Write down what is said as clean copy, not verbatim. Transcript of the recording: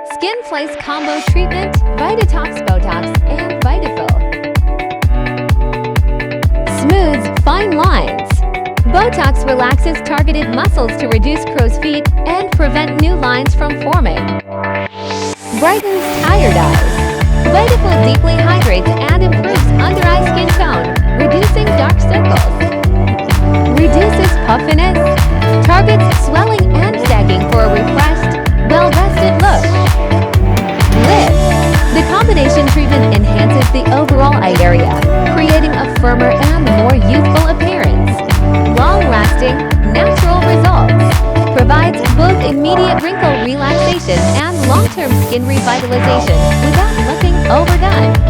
Skin Flace Combo Treatment, Vitatox, Botox and Vitafil. Smooths fine lines. Botox relaxes targeted muscles to reduce crow's feet and prevent new lines from forming. Brightens tired eyes. Vitafil deeply hydrates and improves under-eye skin tone, reducing dark circles. Reduces puffiness. Targets swelling and sagging for a refreshed, well-rested look. Lift. The combination treatment enhances the overall eye area, creating a firmer and more youthful appearance. Long-lasting, natural results. Provides both immediate wrinkle relaxation and long-term skin revitalization without looking overdone.